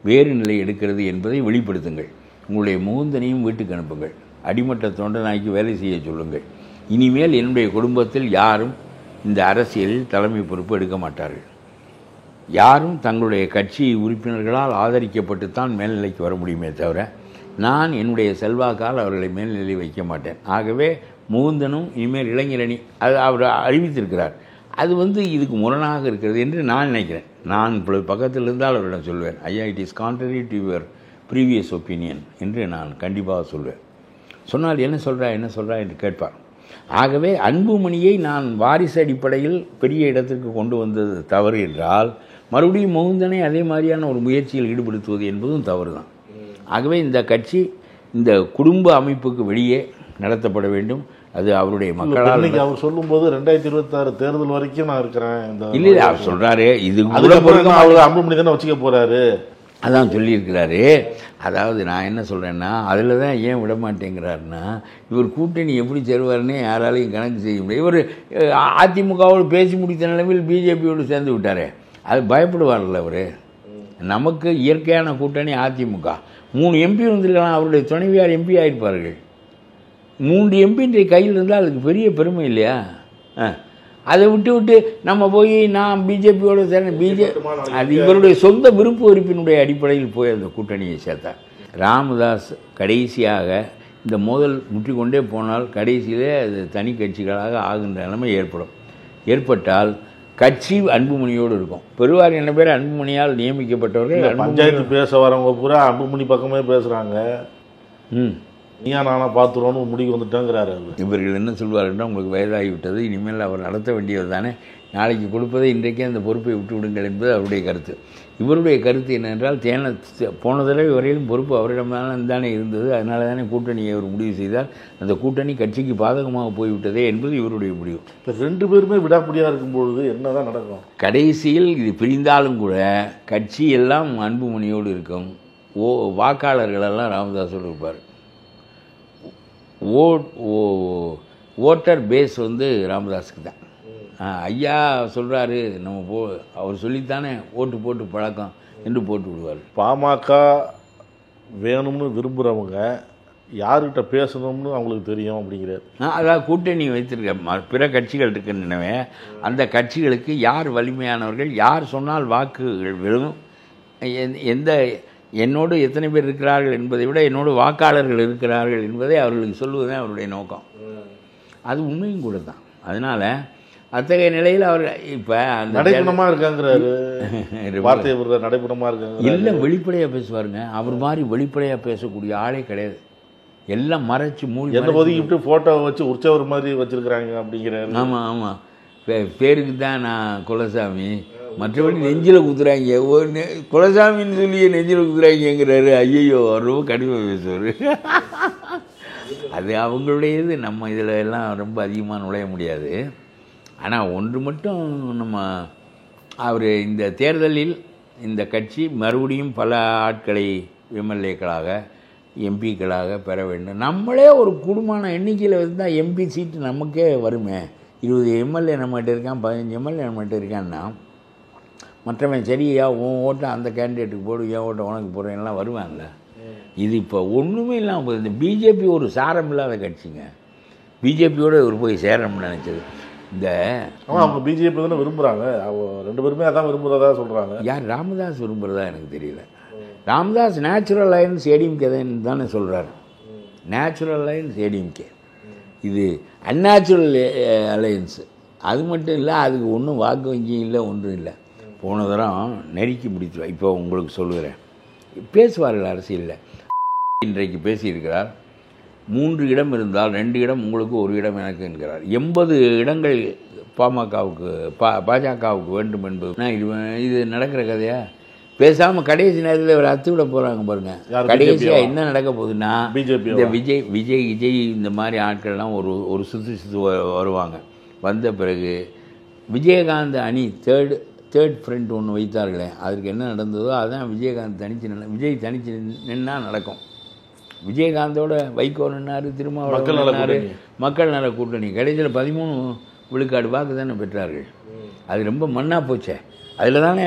Speaker 5: வேறு நிலை எடுக்கிறது என்பதை வெளிப்படுத்துங்கள். உங்களுடைய முகுந்தனையும் வீட்டுக்கு அனுப்புங்கள். அடிமட்ட தொண்டனாக்கி வேலை செய்ய சொல்லுங்கள். இனிமேல் என்னுடைய குடும்பத்தில் யாரும் இந்த அரசியலில் தலைமை பொறுப்பு எடுக்க மாட்டார்கள். யாரும் தங்களுடைய கட்சி உறுப்பினர்களால் ஆதரிக்கப்பட்டுத்தான் மேல்நிலைக்கு வர முடியுமே தவிர நான் என்னுடைய செல்வாக்கால் அவர்களை மேல்நிலை வைக்க மாட்டேன். ஆகவே முகுந்தனும் இனிமேல் இளைஞரணி அது அவர் அறிவித்திருக்கிறார். அது இதுக்கு முரணாக இருக்கிறது என்று நான் நினைக்கிறேன். நான் இப்பொழுது பக்கத்தில் இருந்தால் அவரிடம் சொல்வேன், ஐயா it is contrary to your previous opinion என்று நான் கண்டிப்பாக சொல்வேன். சொன்னால் என்ன சொல்கிறா என்று கேட்பார். ஆகவே அன்புமணியை நான் வாரிசு அடிப்படையில் பெரிய இடத்திற்கு கொண்டு வந்தது தவறு என்றால், மறுபடியும் முகுந்தனை அதே மாதிரியான ஒரு முயற்சியில் ஈடுபடுத்துவது என்பதும் தவறு தான். ஆகவே இந்த கட்சி இந்த குடும்ப அமைப்புக்கு வெளியே நடத்தப்பட வேண்டும். அது அவருடைய மக்களால்.
Speaker 6: அவர் சொல்லும்போது 2026 தேர்தல் வரைக்கும் நான் இருக்கிறேன்.
Speaker 5: இல்லை அவர் சொல்கிறாரு, இது
Speaker 6: அன்புமணி தானே வச்சுக்க போகிறாரு,
Speaker 5: அதான் சொல்லியிருக்கிறாரு. அதாவது நான் என்ன சொல்கிறேன்னா, அதில் தான் ஏன் விட மாட்டேங்கிறாருன்னா, இவர் கூட்டணி எப்படி சேருவார்னே யாராலையும் கணக்கு செய்ய முடியாது. இவர் அதிமுகவோடு பேசி முடித்த நிலைமையில் பிஜேபியோடு சேர்ந்து விட்டார். அது பயப்படுவார்ல அவர். நமக்கு இயற்கையான கூட்டணி அதிமுக. 3 எம்பி வந்திருக்கலாம், அவருடைய துணைவியார் எம்பி ஆகிருப்பார்கள். 3 எம்பி இன்றைய கையில் இருந்தால் அதுக்கு பெரிய பெருமை இல்லையா? அதை விட்டு நம்ம போய் நான் பிஜேபியோடு சேர்ந்த அது இவருடைய சொந்த விருப்ப உறுப்பினுடைய அடிப்படையில் போய் அந்த கூட்டணியை சேர்த்தார். ராமதாஸ் கடைசியாக இந்த மோதல் முற்றிக்கொண்டே போனால் கடைசியிலே அது தனி கட்சிகளாக ஆகின்ற நிலைமை ஏற்பட்டால் கட்சி அன்புமணியோடு இருக்கும். பெருவார் என்ன பேர் அன்புமணியால் நியமிக்கப்பட்டவர்கள்.
Speaker 6: பஞ்சாயத்து பேச வரவங்க பூரா அன்புமணி பக்கமே பேசுகிறாங்க. நீயா நானா பார்த்துருவோன்னு முடிவு வந்துட்டாங்கிறாரு.
Speaker 5: இவர்கள் என்ன சொல்வாருன்னா, உங்களுக்கு வயதாகிவிட்டது, இனிமேல் அவர் நடத்த வேண்டியது தானே, நாளைக்கு கொடுப்பதை இன்றைக்கே அந்த பொறுப்பை விட்டு விடுங்கள் என்பது அவருடைய கருத்து. இவருடைய கருத்து என்னென்றால், போன தடவை வரையிலும் பொறுப்பு அவரிடம்தான் தானே இருந்தது, அதனால தானே கூட்டணியை அவர் முடிவு செய்தால் அந்த கூட்டணி கட்சிக்கு பாதகமாக போய்விட்டதே என்பது இவருடைய முடிவு.
Speaker 6: இப்போ 2 பேருமே விடாப்பிடியாக இருக்கும்பொழுது என்ன தான் நடக்கும்?
Speaker 5: கடைசியில் இது பிரிந்தாலும் கூட கட்சி எல்லாம் அன்புமணியோடு இருக்கும். வாக்காளர்களெல்லாம் ராமதாஸோடு இருப்பார். ஓட்டர் பேஸ் ராமதாஸுக்கு தான். ஐயா சொல்கிறாரு, நம்ம அவர் சொல்லித்தானே ஓட்டு போட்டு பழக்கம் என்று போட்டு விடுவார்.
Speaker 6: பாமக வேணும்னு விரும்புகிறவங்க யார்கிட்ட பேசணும்னு அவங்களுக்கு தெரியும் அப்படிங்கிறார்.
Speaker 5: அதாவது கூட்டணி வைத்திருக்க பிற கட்சிகள் இருக்கின்றனவே, அந்த கட்சிகளுக்கு யார் வலிமையானவர்கள், யார் சொன்னால் வாக்குகள் விழும், என்னோடு எத்தனை பேர் இருக்கிறார்கள் என்பதை விட என்னோடு வாக்காளர்கள் இருக்கிறார்கள் என்பதை அவர்களுக்கு சொல்லுவது தான் அவருடைய நோக்கம். அது உண்மையும் கூட தான். அதனால் அத்தகைய நிலையில் அவர் இப்போ அந்த
Speaker 6: நடைபெணமாக இருக்காங்கிறாரு, வார்த்தை நடைபெணமாக இருக்காங்க.
Speaker 5: இல்லை, வெளிப்படையாக பேசுவாருங்க. அவர் மாதிரி வெளிப்படையாக பேசக்கூடிய ஆளே கிடையாது. எல்லாம் மறைச்சி மூடி
Speaker 6: எந்த ஒதுக்கிட்டு ஃபோட்டோ வச்சு உற்சவர் மாதிரி வச்சுருக்கிறாங்க அப்படிங்கிறாரு.
Speaker 5: ஆமாம் ஆமாம், பேருக்கு தான் நான் குலசாமி, மற்றபடி நெஞ்சில் குத்துறாங்க. குலசாமின்னு சொல்லி நெஞ்சில் குத்துறாங்கிறாரு. ஐயோ, அவர் ரொம்ப கடுமையாக பேசுவார். அது அவங்களுடையது. நம்ம இதில் எல்லாம் ரொம்ப அதிகமாக நுழைய முடியாது. ஆனால் ஒன்று மட்டும், நம்ம அவர் இந்த தேர்தலில் இந்த கட்சி மறுபடியும் பல ஆட்களை எம்எல்ஏக்களாக எம்பிக்களாக பெற வேண்டும். நம்மளே ஒரு குடும்பமான எண்ணிக்கையில் இருந்தால் எம்பி சீட்டு நமக்கே வருமே. 20 எம்எல்ஏ நம்மகிட்ட இருக்கான், 15 எம்எல்ஏ நம்மகிட்ட இருக்கான்னா மற்றவன் சரியா உன் ஓட்டை அந்த கேண்டிடேட்டுக்கு போடு, என் ஓட்டை உனக்கு போடுறேன்லாம் வருவாங்கல்ல. இது இப்போ ஒன்றுமே இல்லாமல் போகுது. இந்த பிஜேபி ஒரு சாரம் இல்லாத கட்சிங்க. பிஜேபியோடு ஒரு போய் சேரணும்னு நினச்சது. இந்த
Speaker 6: அவங்க பிஜேபி தானே விரும்புகிறாங்க, அவங்க 2 பேருமே அதான் விரும்புகிறதா சொல்கிறாங்க.
Speaker 5: யார் ராமதாஸ் விரும்புகிறதா எனக்கு தெரியல. ராமதாஸ் நேச்சுரல் அலையன்ஸ் ஏடிஎம்கே தானே சொல்கிறார். நேச்சுரல் அலையன்ஸ் ஏடிஎம்கே, இது அந்நேச்சுரல் அலையன்ஸு. அது மட்டும் இல்லை, அதுக்கு ஒன்றும் வாக்கு வங்கியும் இல்லை, ஒன்றும் இல்லை. போன தரம் நெருக்கி முடித்துருவா. இப்போ உங்களுக்கு சொல்லுகிறேன், பேசுவார்கள் அரசியலில். இன்றைக்கு பேசியிருக்கிறார், 3 இடம் இருந்தால் 2 இடம் உங்களுக்கு, 1 இடம் எனக்கு என்கிறார். 80 இடங்கள் பாமகவுக்கு பாஜகவுக்கு வேண்டும் என்பது இது நடக்கிற கதையா? பேசாமல் கடைசி நேரத்தில் ஒரு அத்து விட போகிறாங்க பாருங்கள். கடைசியாக என்ன நடக்க போகுதுன்னா, இந்த விஜய் இந்த மாதிரி ஆட்கள்லாம் ஒரு சுற்று வருவாங்க. வந்த பிறகு விஜயகாந்த் அணி தேர்ட் ஃப்ரண்ட் ஒன்று வைத்தார்களே, அதுக்கு என்ன நடந்ததோ அதுதான் விஜயகாந்த் விஜய் தனிச்சு நின்னா நடக்கும். விஜயகாந்தோட வைகோ நின்னார், திருமாவளவன் நின்னார், மக்கள் நல கூட்டணி. கடைசியில் 13 விழுக்காடு வாக்கு தானே பெற்றார்கள். அது ரொம்ப மண்ணாக போச்சே. அதில் தானே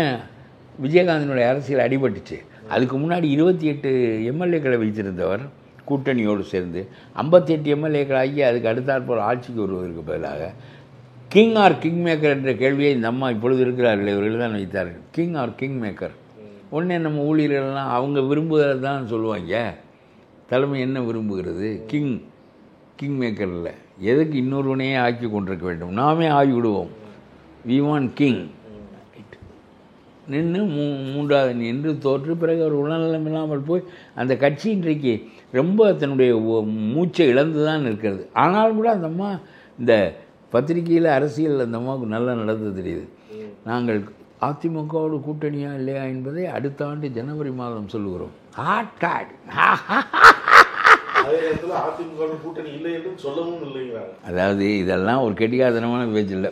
Speaker 5: விஜயகாந்தினுடைய அரசியல் அடிபட்டுச்சு. அதுக்கு முன்னாடி 28 எம்எல்ஏக்களை வைத்திருந்தவர் கூட்டணியோடு சேர்ந்து 58 எம்எல்ஏக்களாகி அதுக்கு அடுத்தாற்போல் ஆட்சிக்கு வருவதற்கு பதிலாக கிங் ஆர் கிங் மேக்கர் என்ற கேள்வியை இந்த அம்மா இப்பொழுது இருக்கிறார்கள் இவர்கள் தான் வைத்தார்கள். King or king maker. ஒன்றே நம்ம ஊழியர்கள்லாம் அவங்க விரும்புகிறது தான் சொல்லுவாங்க. தலைமை என்ன விரும்புகிறது? கிங் மேக்கர் இல்லை. எதுக்கு இன்னொருவனையே ஆக்கி கொண்டிருக்க வேண்டும்? நாமே ஆகி விடுவோம். We want king. நின்று 3வது நின்று தோற்று பிறகு அவர் உடல்நலம் இல்லாமல் போய் அந்த கட்சி இன்றைக்கு ரொம்ப தன்னுடைய மூச்சை இழந்து தான் இருக்கிறது. ஆனாலும் கூட அந்த அம்மா இந்த பத்திரிகையில் அரசியல் அந்த அம்மாவுக்கு நல்லா நடந்து தெரியுது. நாங்கள் அதிமுகவோடு கூட்டணியா இல்லையா என்பதை அடுத்த ஆண்டு ஜனவரி மாதம் சொல்லுகிறோம். அதாவது இதெல்லாம் ஒரு கெட்டிக்காதனமான பேச்சு இல்லை.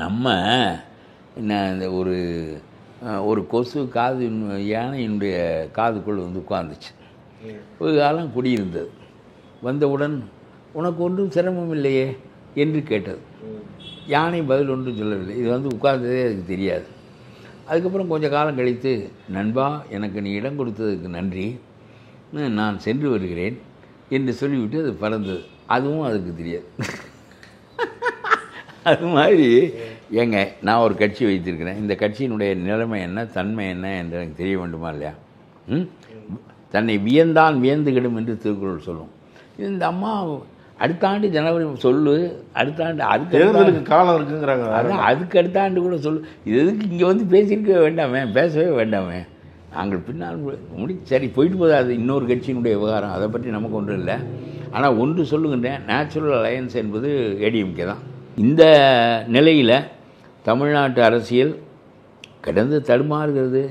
Speaker 5: நம்ம என்ன, இந்த ஒரு கொசு யானையினுடைய காதுக்குள் வந்து உட்கார்ந்துச்சு. ஒரு காலம் குடியிருந்தது. வந்தவுடன் உனக்கு ஒன்றும் சிரமம் இல்லையே என்று கேட்டது. யானை பதில் ஒன்றும் சொல்லவில்லை. இது வந்து உட்கார்ந்ததே அதுக்கு தெரியாது. அதுக்கப்புறம் கொஞ்சம் காலம் கழித்து, நண்பா, எனக்கு நீ இடம் கொடுத்ததுக்கு நன்றி, நான் சென்று வருகிறேன் என்று சொல்லிவிட்டு அது பறந்தது. அதுவும் அதுக்கு தெரியாது. அது மாதிரி ஏங்க, நான் ஒரு கட்சி வைத்திருக்கிறேன். இந்த கட்சியினுடைய நிலைமை என்ன, தன்மை என்ன என்று எனக்கு தெரிய வேண்டுமா இல்லையா? தன்னை வியந்தான் வியந்துகிடும் என்று திருக்குறள் சொல்லும். இந்த அம்மா அடுத்த ஆண்டு ஜனவரி சொல்லு, அடுத்த ஆண்டு அதுக்கு
Speaker 6: காலம் இருக்குங்கிறாங்க.
Speaker 5: அதான் அதுக்கு அடுத்த ஆண்டு கூட சொல்லு. இது எதுக்கு இங்கே வந்து பேசியிருக்கவே வேண்டாமே, பேசவே வேண்டாமே, நாங்கள் பின்னால் சரி போயிட்டு போதா. அது இன்னொரு கட்சியினுடைய விவகாரம், அதை பற்றி நமக்கு ஒன்றும் இல்லை. ஆனால் ஒன்று சொல்லுகின்றேன், நேச்சுரல் அலையன்ஸ் என்பது ஏடிஎம்கே தான். இந்த நிலையில் தமிழ்நாட்டு அரசியல் கடந்து தடுமாறுகிறது.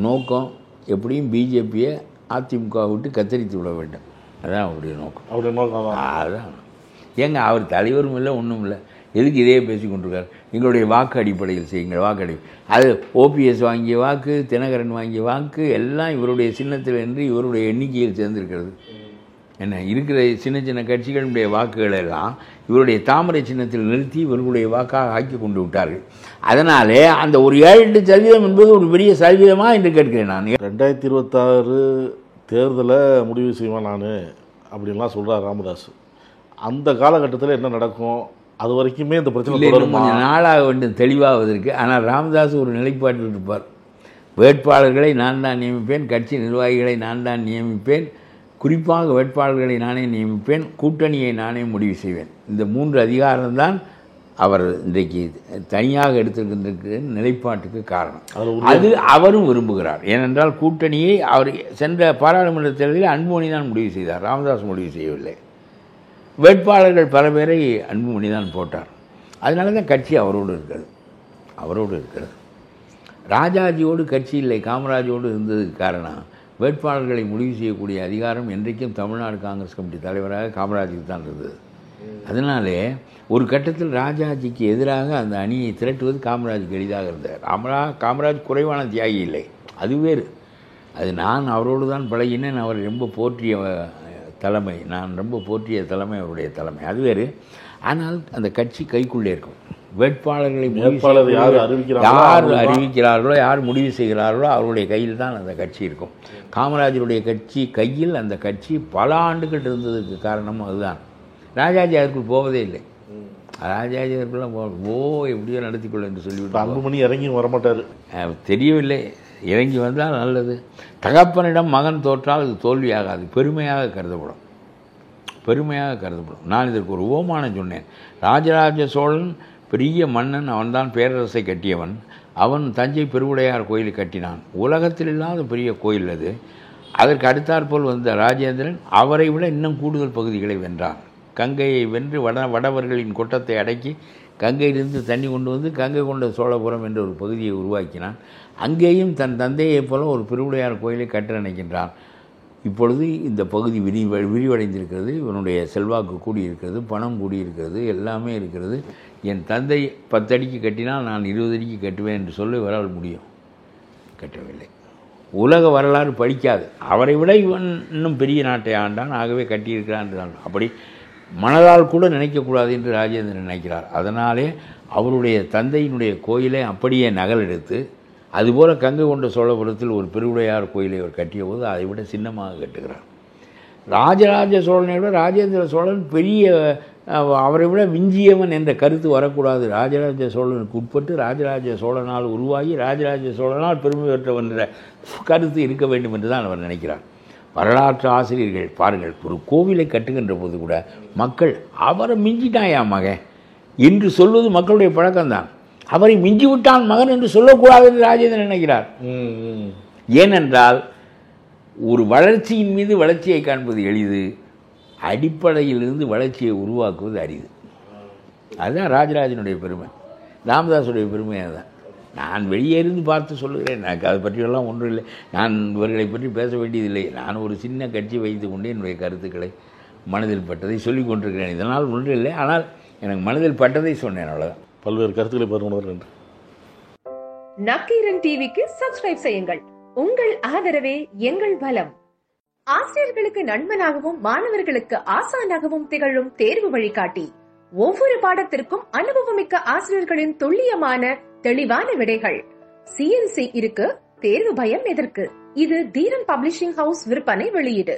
Speaker 5: நோக்கம் எப்படியும் பிஜேபியை அதிமுக விட்டு கத்தரித்து விட வேண்டும். அதான் அவருடைய நோக்கம். அதான் ஏங்க, அவர் தலைவரும் இல்லை, ஒன்றும் இல்லை. எதுக்கு இதையே பேசி கொண்டிருக்காரு? எங்களுடைய வாக்கு அடிப்படையில் செய்யுங்கள். வாக்கு அடிப்படை அது ஓபிஎஸ் வாங்கிய வாக்கு, தினகரன் வாங்கிய வாக்கு எல்லாம் இவருடைய சின்னத்தில் என்று இவருடைய எண்ணிக்கையில் சேர்ந்திருக்கிறது. என்ன இருக்கிற சின்ன சின்ன கட்சிகளுடைய வாக்குகள் எல்லாம் இவருடைய தாமரை சின்னத்தில் நிறுத்தி இவர்களுடைய வாக்காக ஆக்கி கொண்டு விட்டார்கள். அதனாலே அந்த ஒரு 7-8% என்பது ஒரு பெரிய சதவீதமா என்று கேட்கிறேன் நான்.
Speaker 6: 2026 தேர்தலை முடிவு செய்வேன் நான் அப்படின்லாம் சொல்கிறார் ராமதாஸ். அந்த காலகட்டத்தில் என்ன நடக்கும்? அது வரைக்குமே இந்த பிரச்சனை
Speaker 5: கொஞ்சம் நாளாக வேண்டும் தெளிவாவதற்கு. ஆனால் ராமதாஸ் ஒரு நிலைப்பாட்டில் இருப்பார். வேட்பாளர்களை நான் தான் நியமிப்பேன், கட்சி நிர்வாகிகளை நான் தான் நியமிப்பேன், குறிப்பாக வேட்பாளர்களை நானே நியமிப்பேன், கூட்டணியை நானே முடிவு செய்வேன். இந்த 3 அதிகாரம்தான் அவர் இன்றைக்கு தனியாக எடுத்துக்கின்ற நிலைப்பாட்டுக்கு காரணம். அது அவரும் விரும்புகிறார். ஏனென்றால் கூட்டணியை அவர் சென்ற பாராளுமன்ற தேர்தலில் அன்புமணி தான் முடிவு செய்தார், ராமதாஸ் முடிவு செய்யவில்லை. வேட்பாளர்கள் பல பேரை அன்புமணி தான் போட்டார். அதனால தான் கட்சி அவரோடு இருக்கிறது. ராஜாஜியோடு கட்சி இல்லை, காமராஜோடு இருந்ததுக்கு காரணம் வேட்பாளர்களை முடிவு செய்யக்கூடிய அதிகாரம் என்றைக்கும் தமிழ்நாடு காங்கிரஸ் கமிட்டி தலைவராக காமராஜுக்கு தான் இருந்தது. அதனாலே ஒரு கட்டத்தில் ராஜாஜிக்கு எதிராக அந்த அணியை திரட்டுவது காமராஜுக்கு எளிதாக இருந்தார். காமராஜ் குறைவான தியாகி இல்லை, அது வேறு. அது நான் அவரோடு தான் பழகினேன். அவர் ரொம்ப போற்றிய தலைமை, நான் ரொம்ப போற்றிய தலைமை அவருடைய தலைமை, அது வேறு. ஆனால் அந்த கட்சி கைக்குள்ளே இருக்கும். வேட்பாளர்களை யார் அறிவிக்கிறார்களோ, யார் முடிவு செய்கிறார்களோ அவருடைய கையில் தான் அந்த கட்சி இருக்கும். காமராஜருடைய கட்சி கையில் அந்த கட்சி பல ஆண்டுகள் இருந்ததுக்கு காரணம் அதுதான். ராஜாஜி அதற்குள் போவதே இல்லை. ராஜாஜி அதற்குள்ளே எப்படியோ நடத்திக்கொள்ள என்று சொல்லிவிட்டு
Speaker 6: அன்புமணி இறங்கி வரமாட்டார்,
Speaker 5: தெரியவில்லை. இறங்கி வந்தால் நல்லது. தகப்பனிடம் மகன் தோற்றால் அது தோல்வியாகாது, பெருமையாக கருதப்படும். நான் இதற்கு ஒரு உவமானம் சொன்னேன். ராஜராஜ சோழன் பெரிய மன்னன், அவன்தான் பேரரசை கட்டியவன். அவன் தஞ்சை பெருவுடையார் கோயிலை கட்டினான். உலகத்தில் இல்லாத பெரிய கோயில் அது. அதற்கு அடுத்தாற்போல் வந்த ராஜேந்திரன் அவரை விட இன்னும் கூடுதல் பகுதிகளை வென்றான். கங்கையை வென்று வடவர்களின் கொட்டத்தை அடக்கி கங்கையிலிருந்து தண்ணி கொண்டு வந்து கங்கை கொண்ட சோழபுரம் என்ற ஒரு பகுதியை உருவாக்கினான். அங்கேயும் தன் தந்தையைப் போல ஒரு பெருவுடையார் கோயிலை கட்ட நினைக்கின்றான். இப்பொழுது இந்த பகுதி விரிவடைந்திருக்கிறது. இவனுடைய செல்வாக்கு கூடியிருக்கிறது, பணம் கூடியிருக்கிறது, எல்லாமே இருக்கிறது. என் தந்தை 10 அடிக்கு கட்டினால் நான் 20 அடிக்கு கட்டுவேன் என்று சொல்ல இவரால் முடியும். கட்டவில்லை. உலக வரலாறு படிக்காது. அவரை விட இவன் இன்னும் பெரிய நாட்டை ஆண்டான், ஆகவே கட்டியிருக்கிறான் என்றான். அப்படி மனதால் கூட நினைக்கக்கூடாது என்று ராஜேந்திரன் நினைக்கிறார். அதனாலே அவருடைய தந்தையினுடைய கோயிலை அப்படியே நகல் எடுத்து, அதுபோல் கங்கை கொண்ட சோழபுரத்தில் ஒரு பெருவுடையார் கோயிலை அவர் கட்டிய போது அதை விட சின்னமாக கட்டுகிறார். ராஜராஜ சோழனை விட ராஜேந்திர சோழன் பெரிய, அவரை விட விஞ்சியவன் என்ற கருத்து வரக்கூடாது. ராஜராஜ சோழனுக்கு உட்பட்டு ராஜராஜ சோழனால் உருவாகி ராஜராஜ சோழனால் பெருமை பெற்றவன் என்ற கருத்து இருக்க வேண்டும் என்று தான் அவர் நினைக்கிறார். வரலாற்று ஆசிரியர்கள் பாருங்கள், ஒரு கோவிலை கட்டுகின்ற போது கூட மக்கள் அவரை மிஞ்சிட்டாயா மகன் என்று சொல்வது மக்களுடைய பழக்கம்தான். அவரை மிஞ்சிவிட்டான் மகன் என்று சொல்லக்கூடாது என்று ராஜேந்திரன் நினைக்கிறார். ஏனென்றால் ஒரு வளர்ச்சியின் மீது வளர்ச்சியை காண்பது எளிது, அடிப்படையிலிருந்து வளர்ச்சியை உருவாக்குவது அரிது. அதுதான் ராஜராஜனுடைய பெருமை, ராமதாஸுடைய பெருமை. அதுதான் நான் வெளியே இருந்து பார்த்து சொல்லுகிறேன். எனக்கு அதை பற்றியெல்லாம் ஒன்றும் இல்லை. நான் இவர்களை பற்றி பேச வேண்டியதில்லை. நான் ஒரு சின்ன கட்சி வைத்து கொண்டு என்னுடைய கருத்துக்களை மனதில் பட்டதை சொல்லிக் கொண்டிருக்கிறேன். இதனால் ஒன்றும் இல்லை, ஆனால் எனக்கு மனதில் பட்டதை சொன்னேன், அவ்வளோதான்.
Speaker 6: பல்வேறு கருத்துக்களை பகிர்ந்து
Speaker 7: நக்கீரன் டிவிக்கு சப்ஸ்கிரைப் செய்யுங்கள். உங்கள் ஆதரவே எங்கள் பலம். ஆசிரியர்களுக்கு நண்பனாகவும் மாணவர்களுக்கு ஆசானாகவும் திகழும் தேர்வு வழிகாட்டி. ஒவ்வொரு பாடத்திற்கும் அனுபவமிக்க ஆசிரியர்களின் துல்லியமான தெளிவான விடைகள். CNC இருக்கு, தேர்வு பயம் எதற்கு? இது தீரன் பப்ளிஷிங் ஹவுஸ் விற்பனை வெளியீடு.